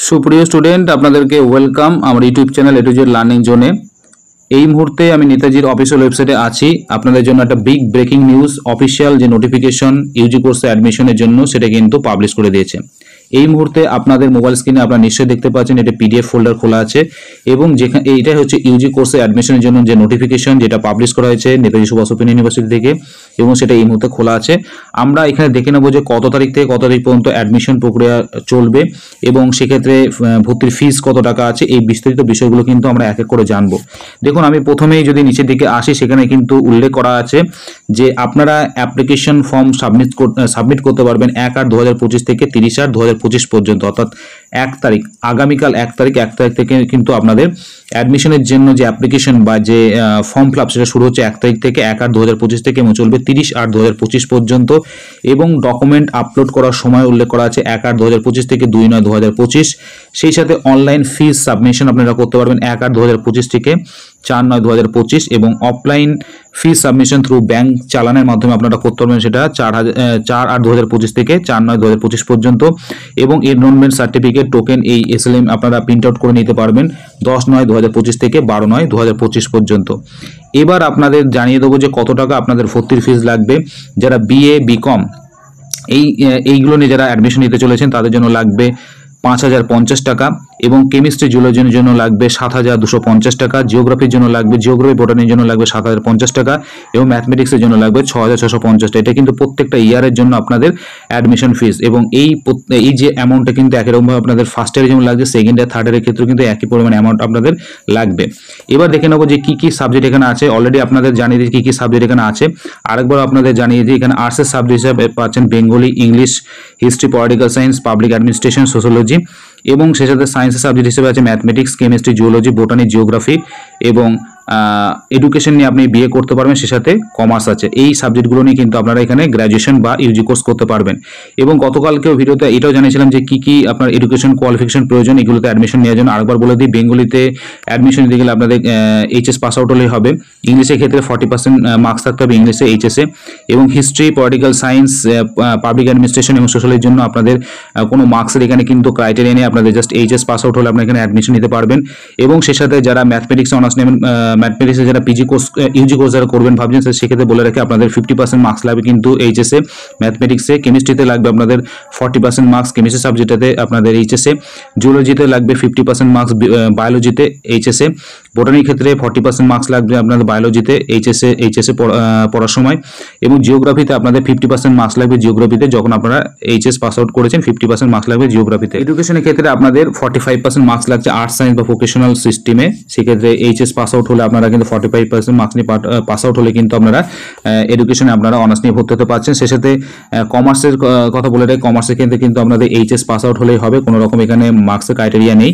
সুপ্রিয় স্টুডেন্ট, আপনাদেরকে ওয়েলকাম আমার YouTube channel A to Z learning জোনে। এই মুহূর্তে আমি নেতাজির অফিসিয়াল ওয়েবসাইটে আছি। আপনাদের জন্য একটা বিগ ব্রেকিং নিউজ, অফিসিয়াল যে নোটিফিকেশন ইউজি কোর্সে অ্যাডমিশনের জন্য সেটা কিন্তু পাবলিশ করে দিয়েছে। এই মুহূর্তে আপনাদের মোবাইল স্ক্রিনে আপনারা নিশ্চয়ই দেখতে পাচ্ছেন এটা পিডিএফ ফোল্ডার খোলা আছে এবং যেখানে এইটাই হচ্ছে ইউজি কোর্সে অ্যাডমিশনের জন্য যে নোটিফিকেশন যেটা পাবলিশ করা হয়েছে নেতাজি সুভাষ ওপেন ইউনিভার্সিটি থেকে, এবং সেটা এই মুহূর্তে খোলা আছে। আমরা এখানে দেখে নেব যে কত তারিখ থেকে কত তারিখ পর্যন্ত অ্যাডমিশন প্রক্রিয়া চলবে এবং সেক্ষেত্রে ভর্তির ফিস কত টাকা আছে, এই বিস্তারিত বিষয়গুলো কিন্তু আমরা এক এক করে জানবো। দেখুন, আমি প্রথমেই যদি নিচের দিকে আসি, সেখানে কিন্তু উল্লেখ করা আছে যে আপনারা অ্যাপ্লিকেশন ফর্ম সাবমিট করতে পারবেন 1/8/2025 থেকে 30/8/2025 পর্যন্ত, অর্থাৎ 1 তারিখ, আগামীকাল 1 তারিখ থেকে কিন্তু আপনাদের অ্যাডমিশনের জন্য যে অ্যাপ্লিকেশন বা যে ফর্ম ফিল আপ সেটা শুরু হচ্ছে 1 তারিখ থেকে 1/8/2025 থেকে এবং চলবে 30/8/2025 পর্যন্ত। এবং ডকুমেন্ট আপলোড করার সময় উল্লেখ করা আছে 1/8/2025 থেকে 2/9/2025। সেই সাথে অনলাইন ফিস সাবমিশন আপনারা করতে পারবেন 1/8/2025 থেকে 4/9/2025, এবং অফলাইন ফিস সাবমিশন থ্রু ব্যাংক চালানের মাধ্যমে আপনারা করতে পারবেন সেটা 4/8/2025 থেকে 4/9/2025 পর্যন্ত। এবং এনরোলমেন্ট সার্টিফিকেট টোকেন এই এসএলএম আপনারা প্রিন্ট আউট করে নিতে পারবেন 10/9/2025 থেকে 12/9/2025 পর্যন্ত। এবার আপনাদের জানিয়ে দেবো যে কত টাকা আপনাদের ভর্তির ফিস লাগবে। যারা বিএ বিকম এইগুলো নিয়ে যারা অ্যাডমিশন নিতে চলেছেন তাদের জন্য লাগবে 5,050 টাকা, এবং কেমিস্ট্রি জুলজির জন্য লাগবে 7,250 টাকা, জিওগ্রাফির জন্য লাগবে, জিওগ্রাফি বোটানির জন্য লাগবে 7,050 টাকা, এবং ম্যাথমেটিক্সের জন্য লাগবে 6,650 টাকা। এটা কিন্তু প্রত্যেকটা ইয়ারের জন্য আপনাদের অ্যাডমিশন ফিস, এবং এই যে অ্যামাউন্টটা কিন্তু একই রকমভাবে আপনাদের ফার্স্ট ইয়ারে যেমন লাগছে সেকেন্ড ইয়ার থার্ড ইয়ারের ক্ষেত্রেও কিন্তু একই পরিমাণ অ্যামাউন্ট আপনাদের লাগবে। এবার দেখে নেবো যে কী কী সাবজেক্ট এখানে আছে। অলরেডি আপনাদের জানিয়ে দিই কী কী সাবজেক্ট এখানে আছে। আরেকবার আপনাদের জানিয়ে দিই, এখানে আর্টসের সাবজেক্ট হিসাবে পাচ্ছেন Bengali, English, history, political science, public administration, sociology, এবং সে সাথে সায়েন্সের সাবজেক্ট হিসেবে আছে mathematics, chemistry, geology, botany, geography, এবং এডুকেশন নিয়ে আপনি বিএ করতে পারবেন, সে সাথে কমার্স আছে। এই সাবজেক্টগুলো নিয়ে কিন্তু আপনারা এখানে গ্র্যাজুয়েশন বা ইউজি কোর্স করতে পারবেন। এবং গতকালকেও ভিডিওতে এটাও জানিয়েছিলাম যে কী কী আপনার এডুকেশন কোয়ালিফিকেশন প্রয়োজন এগুলোতে অ্যাডমিশন নেওয়ার জন্য। আরেকবার বলে দিই, বেঙ্গলিতে অ্যাডমিশন নিতে গেলে আপনাদের এইচএস পাস আউট হলেই হবে। ইংলিশের ক্ষেত্রে 40% মার্কস থাকতে হবে ইংলিশে, এইচএসে, এবং history, political science, public administration এবং সোশ্যালের জন্য আপনাদের কোনো মার্কসের এখানে কিন্তু ক্রাইটেরিয়া নেই, আপনাদের জাস্ট এইচএস পাস আউট হলে আপনারা এখানে অ্যাডমিশন নিতে পারবেন। এবং সে সাথে যারা ম্যাথমেটিক্স অনার্স নেবেন, ম্যাথমেটিক্সে যারা পিজি কোর্স ইউজি কোর্স যারা করবেন ভাবছেন, সেক্ষেত্রে বলে রাখি আপনাদের 50% মার্কস লাগবে কিন্তু এইচএসে, ম্যাথমেটিক্সে, কেমিস্ট্রিতে লাগবে আপনাদের 40% মার্কস কেমিস্ট্রি সাবজেক্টে আপনাদের এইচএসে, জিওলজিতে লাগবে 50% মার্কস, বায়োলজিতে এইচএসে, বোটানির ক্ষেত্রে 40% মার্কস লাগবে আপনাদের বায়োলজিতে এইচএসে পড়ার সময়, এবং জিওগ্রাফিতে আপনাদের 50% মার্কস লাগবে জিওগ্রাফিতে, যখন আপনারা এইচএস পাস আউট করেছেন 50% মার্কস লাগবে জিওগ্রাফিতে। এডুকেশনের ক্ষেত্রে আপনাদের 45% মার্কস লাগছে আর্টস সায়েন্স বা ভোকেশনাল সিস্টেমে, সেক্ষেত্রে এইচএস পাস আউট হলে আপনারা কিন্তু 45% মার্কস নিয়ে পাস আউট হলে কিন্তু আপনারা এডুকেশনে আপনারা অনার্স নিয়ে ভর্তি হতে পারছেন। সে সাথে কমার্সের কথা বলে রাখি, কমার্সের ক্ষেত্রে কিন্তু আপনাদের এইচএস পাস আউট হলেই হবে, কোনো রকম এখানে মার্কসের ক্রাইটেরিয়া নেই।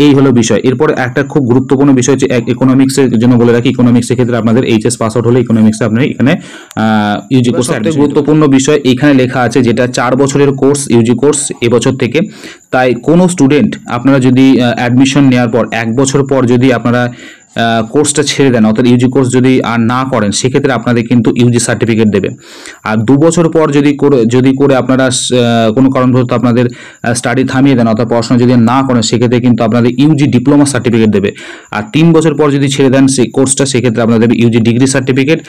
এই হলো বিষয়। এরপরে একটা খুব গুরুত্বপূর্ণ বিষয় হচ্ছে ইকোনমিক্সের জন্য বলে রাখি, ইকোনমিক্সের ক্ষেত্রে আপনাদের এইচএস পাস আউট হলে ইকোনমিক্সে আপনারা এখানে ইউজি কোর্স। একটা গুরুত্বপূর্ণ বিষয় এখানে লেখা আছে যেটা 4 বছরের কোর্স, ইউজি কোর্স এবছর থেকে। তাই কোনো স্টুডেন্ট আপনারা যদি অ্যাডমিশন নেওয়ার পর 1 বছর পর যদি আপনারা কোর্সটা ছেড়ে দেন, অর্থাৎ ইউজি কোর্স যদি আর না করেন, সেক্ষেত্রে আপনাদের কিন্তু ইউজি সার্টিফিকেট দেবে। আর 2 বছর পর যদি করে আপনারা কোনো কারণবশত আপনাদের স্টাডি থামিয়ে দেন, অর্থাৎ পড়াশোনা যদি না করেন, সেক্ষেত্রে কিন্তু আপনাদের ইউজি ডিপ্লোমা সার্টিফিকেট দেবে। আর 3 বছর পর যদি ছেড়ে দেন সেই কোর্সটা, সেক্ষেত্রে আপনাদের ইউজি ডিগ্রি সার্টিফিকেট।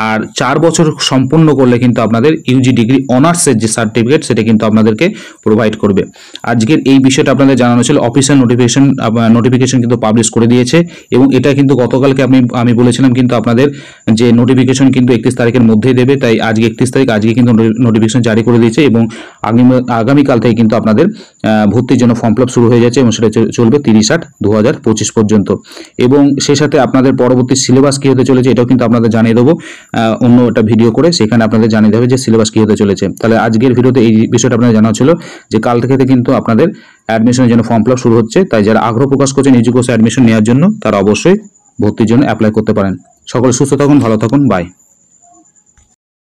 আর 4 বছর সম্পূর্ণ করলে কিন্তু আপনাদের ইউজি ডিগ্রি অনার্সের যে সার্টিফিকেট সেটা কিন্তু আপনাদেরকে প্রোভাইড করবে। আজকের এই বিষয়টা আপনাদের জানানো ছিল। অফিসিয়াল নোটিফিকেশন কিন্তু পাবলিশ করে দিয়েছে, এবং এটা কিন্তু গতকালকে আমি বলেছিলাম কিন্তু আপনাদের যে নোটিফিকেশন কিন্তু 31 তারিখের মধ্যেই দেবে। তাই আজকে 31 তারিখ, আজকে কিন্তু নোটিফিকেশন জারি করে দিয়েছে, এবং আগামীকাল থেকে কিন্তু আপনাদের ভর্তির জন্য ফর্ম ফিল আপ শুরু হয়ে যাচ্ছে, এবং সেটা চলবে 30/8/2025 পর্যন্ত। এবং সেই সাথে আপনাদের পরবর্তী সিলেবাস কী হতে চলেছে এটাও কিন্তু আপনাদের জানিয়ে দেবো অন্য একটা ভিডিও করে, সেখানে আপনাদের জানিয়ে দেবে যে সিলেবাস কী হতে চলেছে। তাহলে আজকের ভিডিওতে এই বিষয়টা আপনাদের জানা ছিল যে কাল থেকে কিন্তু আপনাদের অ্যাডমিশনের জন্য ফর্ম ফিল আপ শুরু হচ্ছে। তাই যারা আগ্রহ প্রকাশ করছেন ইউজি কোর্সে অ্যাডমিশন নেওয়ার জন্য, তারা অবশ্যই ভর্তির জন্য অ্যাপ্লাই করতে পারেন। সকলে সুস্থ থাকুন, ভালো থাকুন, বাই।